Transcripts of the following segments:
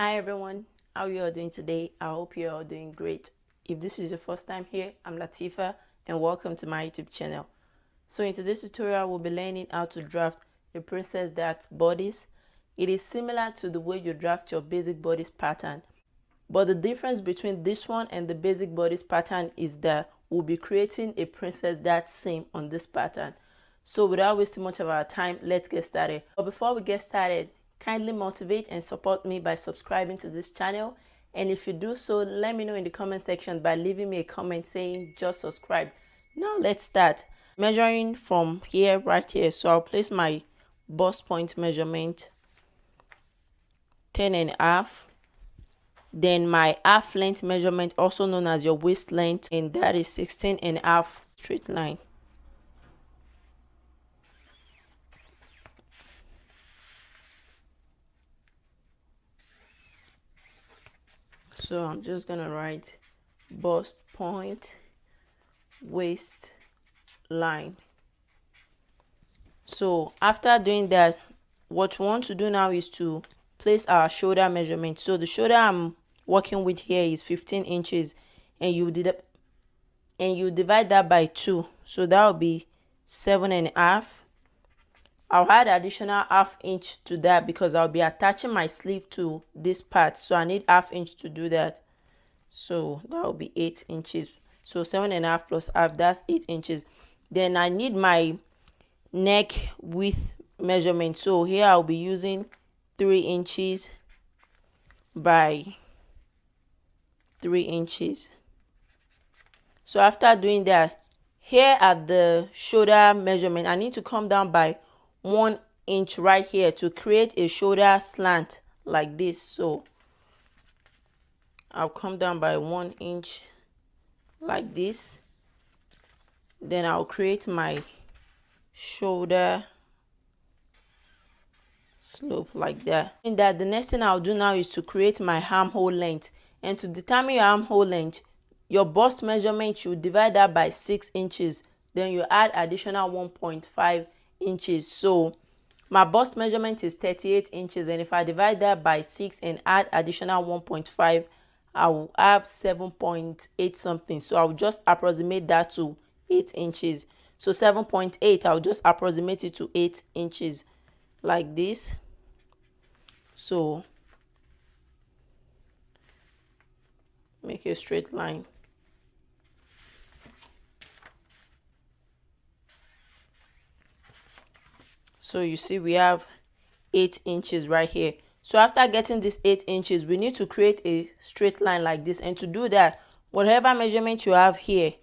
Hi everyone, how you all doing today? I hope you're all doing great. If this is your first time here, I'm Teepha and welcome to my YouTube channel. So in today's tutorial, we'll be learning how to draft a princess that bodice. It is similar to the way you draft your basic bodice pattern, but the difference between this one and the basic bodice pattern is that we'll be creating a princess that's same on this pattern. So without wasting much of our time, let's get started. But before we get started, kindly motivate and support me by subscribing to this channel. And if you do so, let me know in the comment section by leaving me a comment saying just subscribe. Now let's start. Measuring from here, right here. So I'll place my bust point measurement 10.5. Then my half length measurement, also known as your waist length, and that is 16.5 straight line. So I'm just gonna write bust point waist line. So after doing that, what we want to do now is to place our shoulder measurement. So the shoulder I'm working with here is 15 inches, and you divide that by 2, so that will be 7.5. I'll add additional ½ inch to that because I'll be attaching my sleeve to this part, so I need ½ inch to do that. So that will be 8 inches. So 7.5 plus half, that's 8 inches. Then I need my neck width measurement. So here I'll be using 3 inches by 3 inches. So after doing that, here at the shoulder measurement, I need to come down by 1 inch right here to create a shoulder slant like this. So I'll come down by 1 inch like this. Then I'll create my shoulder slope like that. And that the next thing I'll do now is to create my armhole length. And to determine your armhole length, your bust measurement, you divide that by 6 inches. Then you add additional 1.5 inches. So my bust measurement is 38 inches, and if I divide that by 6 and add additional 1.5, I will have 7.8 something. So I'll just approximate that to 8 inches. So 7.8, I'll just approximate it to 8 inches like this. So make a straight line. So you see we have 8 inches right here. So after getting this 8 inches, we need to create a straight line like this. And to do that, whatever measurement you have here,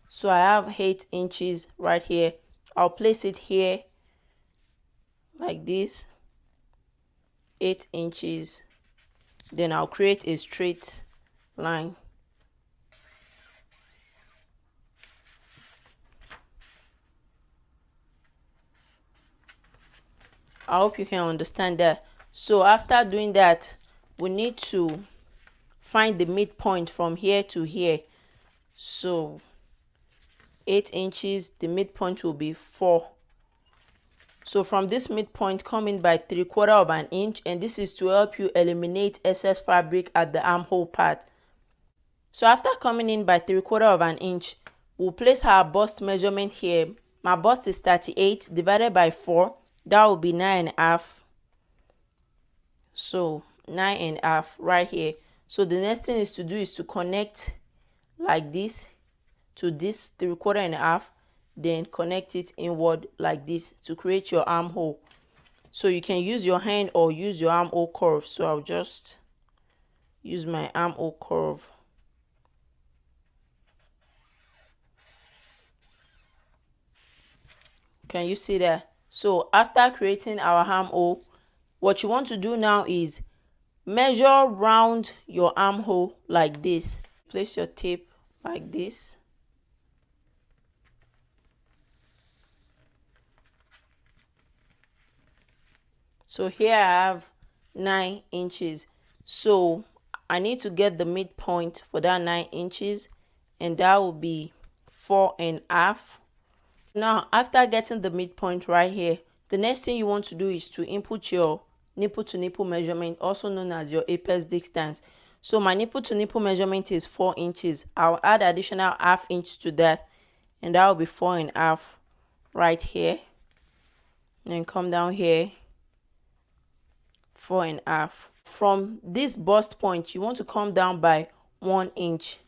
so I have 8 inches right here, I'll place it here like this, 8 inches. Then I'll create a straight line. I hope you can understand that. So after doing that, we need to find the midpoint from here to here. So 8 inches, the midpoint will be 4. So from this midpoint, come in by 3/4 of an inch, and this is to help you eliminate excess fabric at the armhole part. So after coming in by 3/4 of an inch, we'll place our bust measurement here. My bust is 38 divided by 4. That will be 9.5. So 9.5 right here. So the next thing is to do is to connect like this to this 3/4.5, then connect it inward like this to create your armhole. So you can use your hand or use your armhole curve. So I'll just use my armhole curve. Can you see that? So after creating our armhole, what you want to do now is measure round your armhole like this. Place your tape like this. So here I have 9 inches. So I need to get the midpoint for that 9 inches, and that will be 4.5. Now, after getting the midpoint right here, the next thing you want to do is to input your nipple to nipple measurement, also known as your apex distance. So my nipple to nipple measurement is 4 inches. I'll add additional ½ inch to that, and that will be 4.5 right here. And come down here, 4.5. From this bust point, you want to come down by 1 inch.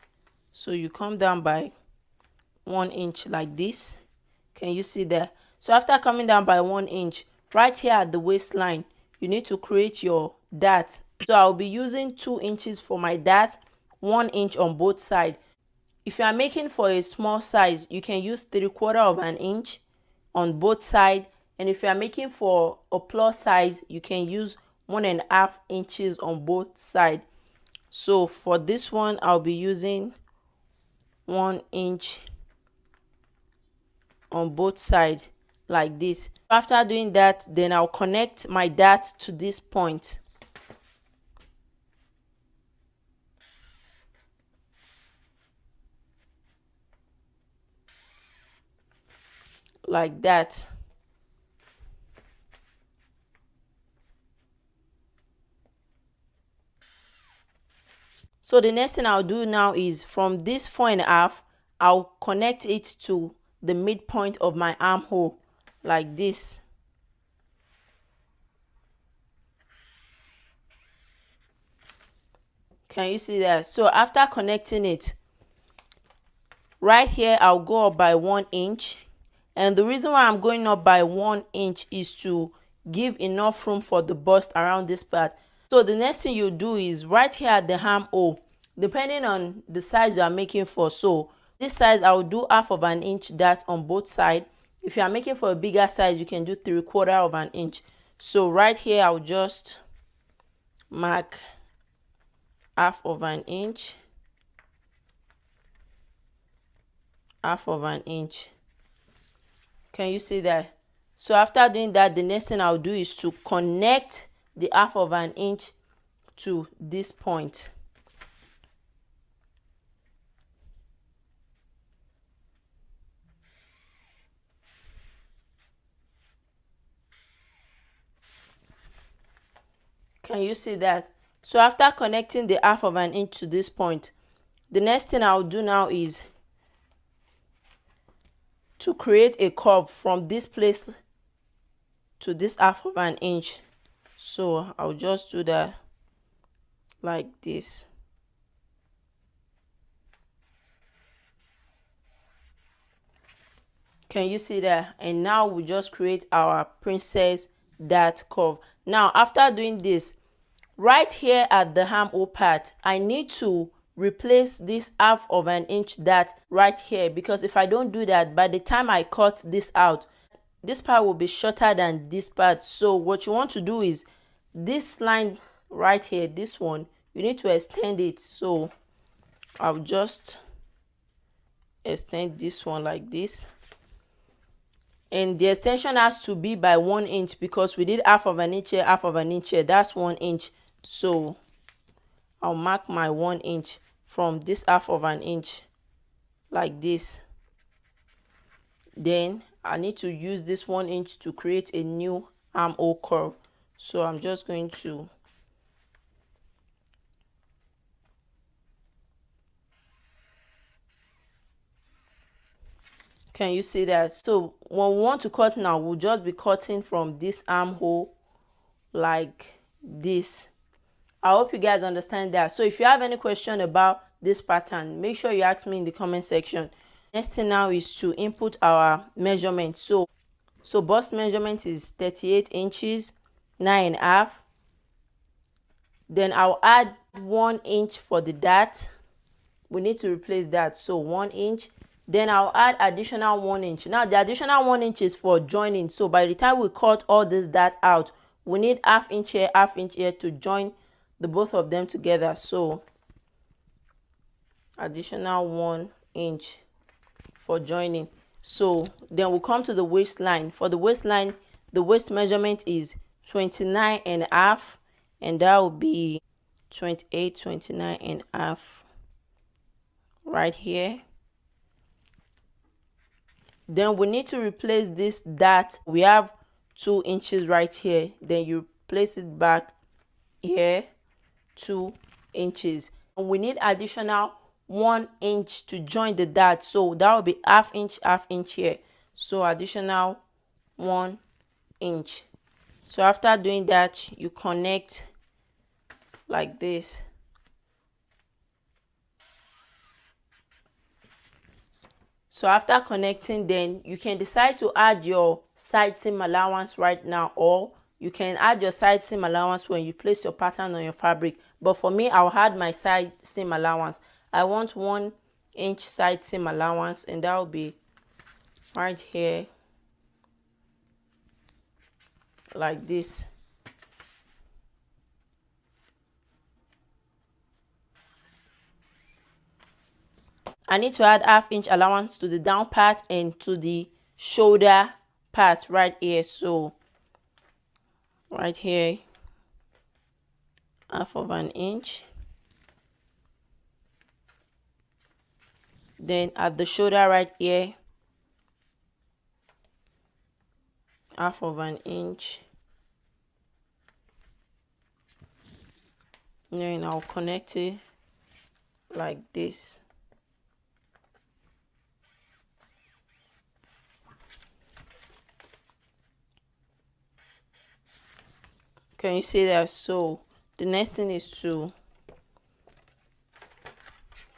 So you come down by 1 inch like this. Can you see that? So after coming down by 1 inch, right here at the waistline, you need to create your dart. So I'll be using 2 inches for my dart, 1 inch on both sides. If you are making for a small size, you can use 3/4 inch on both sides. And if you are making for a plus size, you can use 1.5 inches on both sides. So for this one, I'll be using 1 inch on both sides like this. After doing that, then I'll connect my dart to this point like that. So the next thing I'll do now is from this 4.5, I'll connect it to the midpoint of my armhole like this. Can you see that? So after connecting it, right here I'll go up by 1 inch. And the reason why I'm going up by 1 inch is to give enough room for the bust around this part. So the next thing you do is right here at the armhole, depending on the size you are making for. So this size, I'll do ½ inch dart on both sides. If you are making for a bigger size, you can do 3/4 inch. So right here, I'll just mark ½ inch, ½ inch. Can you see that? So after doing that, the next thing I'll do is to connect the ½ inch to this point. Can you see that? So after connecting the ½ inch to this point, the next thing I'll do now is to create a curve from this place to this ½ inch. So I'll just do that like this. Can you see that? And now we just create our princess dart curve. Now after doing this, right here at the armhole part, I need to replace this ½ inch dart right here, because if I don't do that, by the time I cut this out, this part will be shorter than this part. So what you want to do is this line right here, this one, you need to extend it. So I'll just extend this one like this, and the extension has to be by 1 inch because we did ½ inch here, ½ inch here. That's 1 inch. So I'll mark my 1 inch from this ½ inch like this. Then I need to use this 1 inch to create a new armhole curve. So I'm just going to Can you see that? So when we want to cut now, we'll just be cutting from this armhole like this. I hope you guys understand that. So if you have any question about this pattern, make sure you ask me in the comment section. Next thing now is to input our measurement. So bust measurement is 38 inches, 9.5. Then I'll add 1 inch for the dart. We need to replace that. So 1 inch. Then I'll add additional 1 inch. Now the additional 1 inch is for joining. So by the time we cut all this dart out, we need ½ inch here, ½ inch here to join the both of them together. So additional 1 inch for joining. So then we'll come to the waistline. For the waistline, the waist measurement is 29.5, and that will be 28, 29.5 right here. Then we need to replace this dart. We have 2 inches right here. Then you place it back here 2 inches, and we need additional 1 inch to join the dart, so that will be half inch here, so additional 1 inch. So after doing that, you connect like this. So after connecting, then you can decide to add your side seam allowance right now, or you can add your side seam allowance when you place your pattern on your fabric. But for me, I'll add my side seam allowance. I want 1 inch side seam allowance, and that will be right here like this. I need to add half inch allowance to the down part and to the shoulder part right here. So right here, half of an inch. Then at the shoulder right here, half of an inch. And then I'll connect it like this. Can you see that? So the next thing is to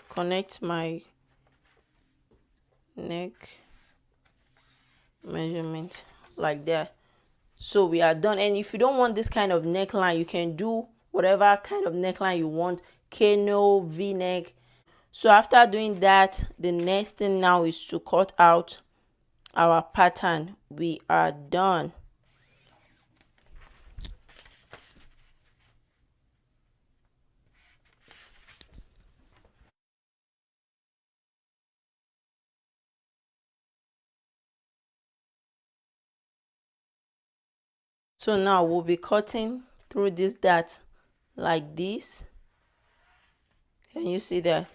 connect my neck measurement like that. So we are done. And if you don't want this kind of neckline, you can do whatever kind of neckline you want, cano, v-neck. So after doing that, the next thing now is to cut out our pattern. We are done. So now we'll be cutting through this dart like this. Can you see that?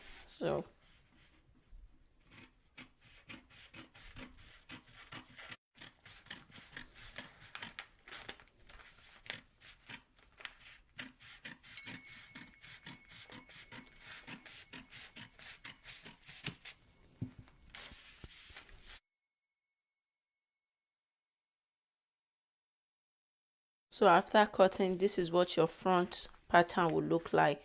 So after cutting, this is what your front pattern will look like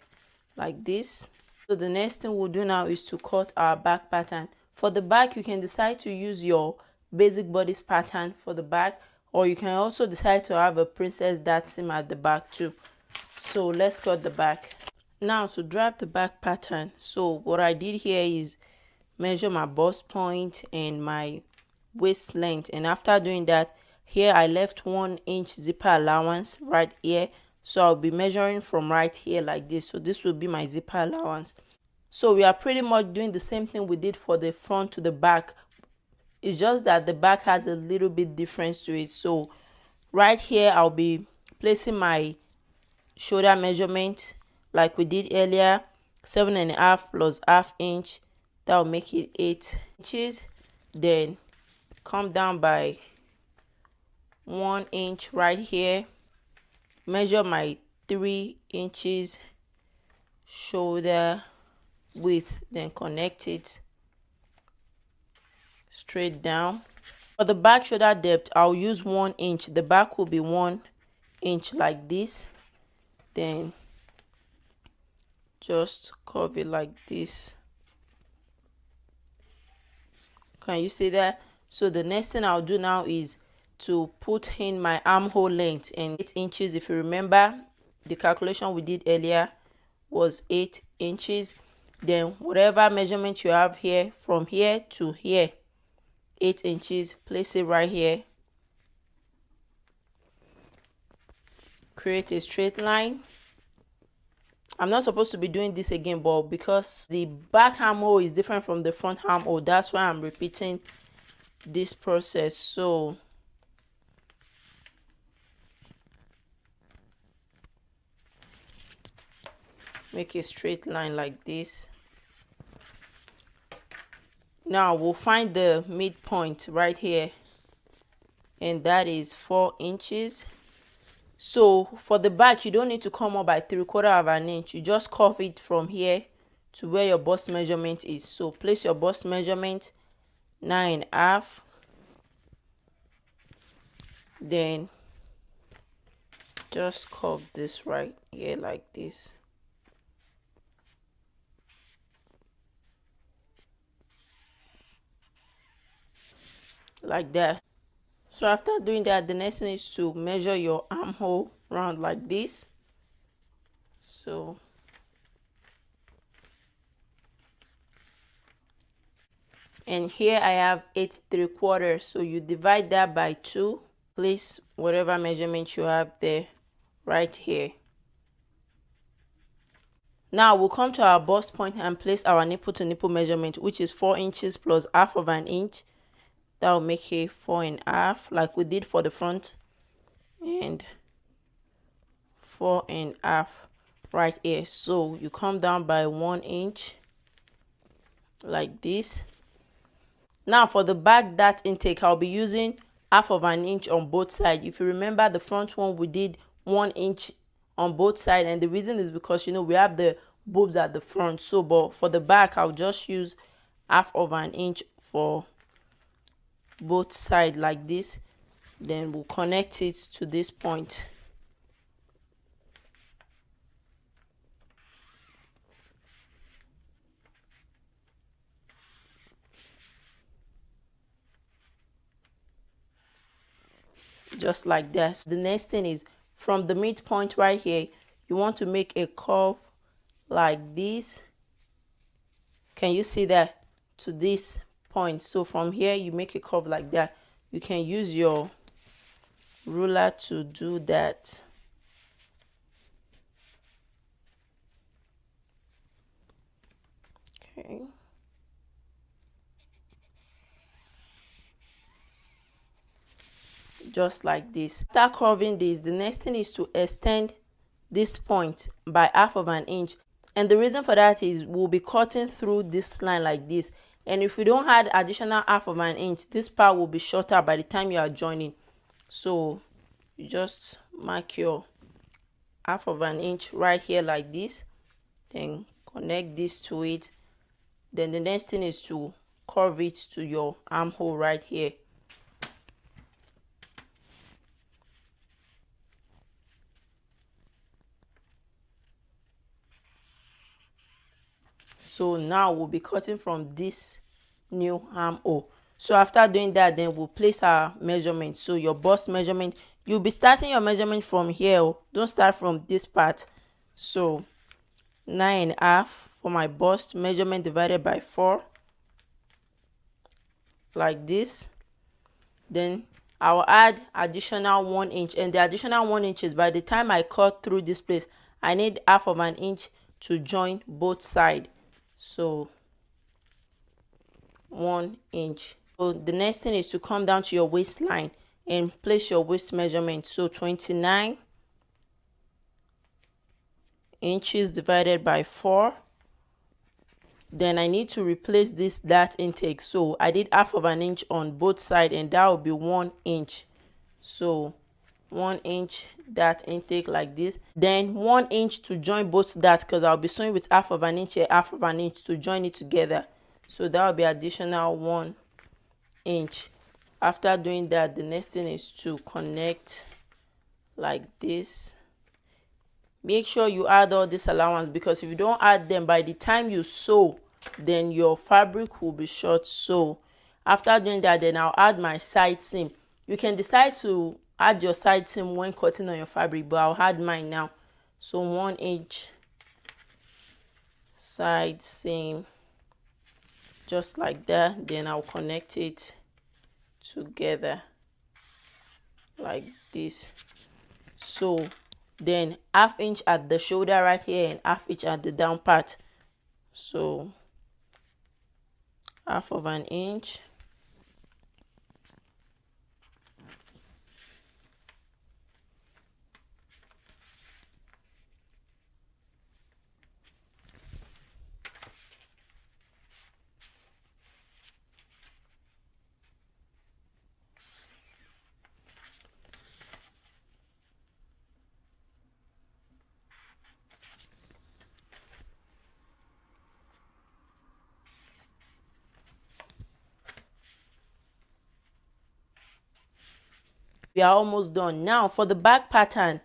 this. So the next thing we'll do now is to cut our back pattern. For the back, you can decide to use your basic bodice pattern for the back, or you can also decide to have a princess dart seam at the back too. So let's cut the back. Now to drive the back pattern, so what I did here is measure my bust point and my waist length, and after doing that, here I left 1 inch zipper allowance right here. So I'll be measuring from right here like this. So this will be my zipper allowance. So we are pretty much doing the same thing we did for the front to the back. It's just that the back has a little bit difference to it. So right here, I'll be placing my shoulder measurement like we did earlier, 7.5 plus half inch. That will make it 8 inches. Then come down by 1 inch right here, measure my 3 inches shoulder width, then connect it straight down. For the back shoulder depth, I'll use 1 inch. The back will be 1 inch like this. Then just curve it like this. Can you see that? So the next thing I'll do now is to put in my armhole length in 8 inches. If you remember, the calculation we did earlier was 8 inches. Then whatever measurement you have here, from here to here, 8 inches, place it right here. Create a straight line. I'm not supposed to be doing this again, but because the back armhole is different from the front armhole, that's why I'm repeating this process. So make a straight line like this. Now we'll find the midpoint right here, and that is 4 inches. So for the back, you don't need to come up by 3/4 of an inch. You just curve it from here to where your bust measurement is. So place your bust measurement 9.5, then just curve this right here like this. Like that. So after doing that, the next thing is to measure your armhole round like this. So and here I have 8.75, so you divide that by 2. Place whatever measurement you have there right here. Now we'll come to our bust point and place our nipple to nipple measurement, which is 4 inches plus half of an inch. That will make it 4.5, like we did for the front, and 4.5 right here. So you come down by 1 inch like this. Now for the back dart intake, I'll be using half of an inch on both sides. If you remember, the front one we did 1 inch on both sides, and the reason is because we have the boobs at the front. So but for the back, I'll just use half of an inch for both sides like this. Then we'll connect it to this point. Just like that. The next thing is from the midpoint right here, you want to make a curve like this. Can you see that? To this point. So from here you make a curve like that. You can use your ruler to do that. Okay. Just like this. After curving this, the next thing is to extend this point by half of an inch, and the reason for that is we'll be cutting through this line like this, and if we don't add additional half of an inch, this part will be shorter by the time you are joining. So you just mark your half of an inch right here like this, then connect this to it. Then the next thing is to curve it to your armhole right here. So now we'll be cutting from this new armhole. So after doing that, then we'll place our measurement. So your bust measurement, you'll be starting your measurement from here. Don't start from this part. So 9.5 for my bust measurement divided by 4 like this. Then I'll add additional 1 inch, and the additional 1 inch is by the time I cut through this place, I need half of an inch to join both sides. So 1 inch. So the next thing is to come down to your waistline and place your waist measurement. So 29 inches divided by 4. Then I need to replace this dart intake. So I did half of an inch on both sides, and that will be 1 inch. So 1 inch dart intake like this. Then 1 inch to join both darts, because I'll be sewing with half of an inch here, half of an inch to join it together. So that will be additional 1 inch. After doing that, the next thing is to connect like this. Make sure you add all this allowance, because if you don't add them, by the time you sew, then your fabric will be short. So after doing that, then I'll add my side seam. You can decide to add your side seam when cutting on your fabric, but I'll add mine now. So 1 inch side seam, just like that. Then I'll connect it together like this. So then half inch at the shoulder right here and half inch at the down part. So half of an inch. We are almost done. Now for the back pattern,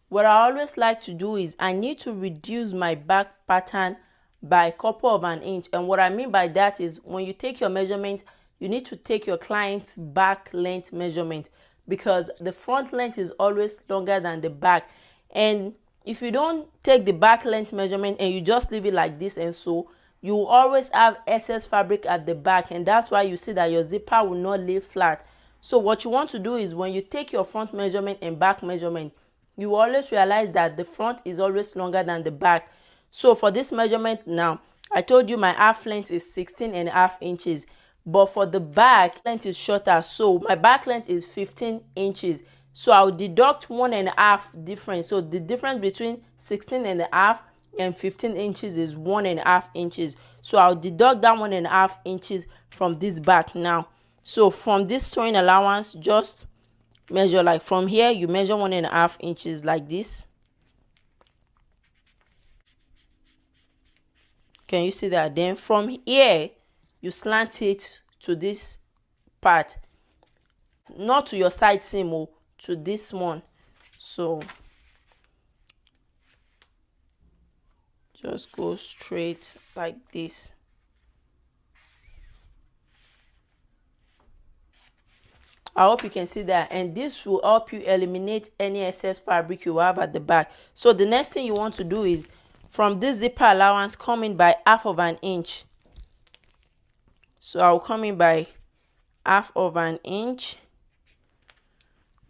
what I always like to do is I need to reduce my back pattern by a couple of an inch. And what I mean by that is when you take your measurement, you need to take your client's back length measurement, because the front length is always longer than the back. And if you don't take the back length measurement and you just leave it like this, and so you will always have excess fabric at the back, and that's why you see that your zipper will not lay flat. So what you want to do is when you take your front measurement and back measurement, you will always realize that the front is always longer than the back. So for this measurement now, I told you my half length is 16.5 inches, but for the back length is shorter, so my back length is 15 inches. So I'll deduct 1.5 difference. So the difference between 16.5 and 15 inches is 1.5 inches. So I'll deduct that 1.5 inches from this back now. So from this sewing allowance, just measure, like from here you measure 1.5 inches like this. Can you see that? Then from here you slant it to this part, not to your side seam, to this one. So just go straight like this. I hope you can see that, and this will help you eliminate any excess fabric you have at the back. So the next thing you want to do is from this zipper allowance, come in by half of an inch. So I'll come in by half of an inch,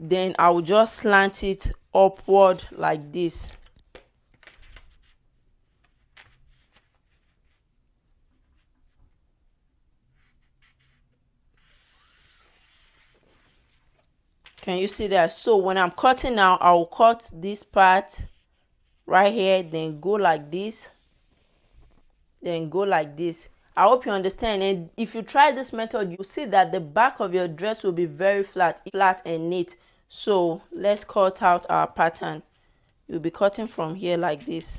then I'll just slant it upward like this. Can you see that? So when I'm cutting now, I'll cut this part right here, then go like this, then go like this. I hope you understand. And if you try this method, you'll see that the back of your dress will be very flat and neat. So let's cut out our pattern. You'll be cutting from here like this.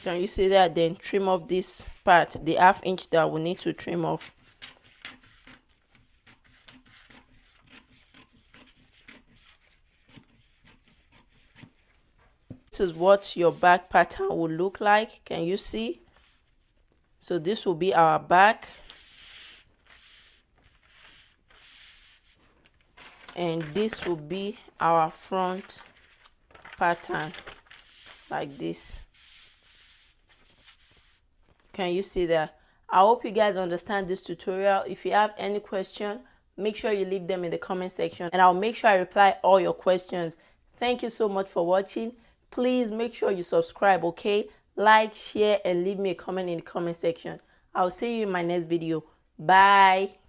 Can you see that? Then trim off this part, the half inch that we need to trim off. This is what your back pattern will look like. Can you see? So this will be our back, and this will be our front pattern like this. Can you see that? I hope you guys understand this tutorial. If you have any question, make sure you leave them in the comment section, and I'll make sure I reply all your questions. Thank you so much for watching. Please make sure you subscribe, okay? Like, share, and leave me a comment in the comment section. I'll see you in my next video. Bye.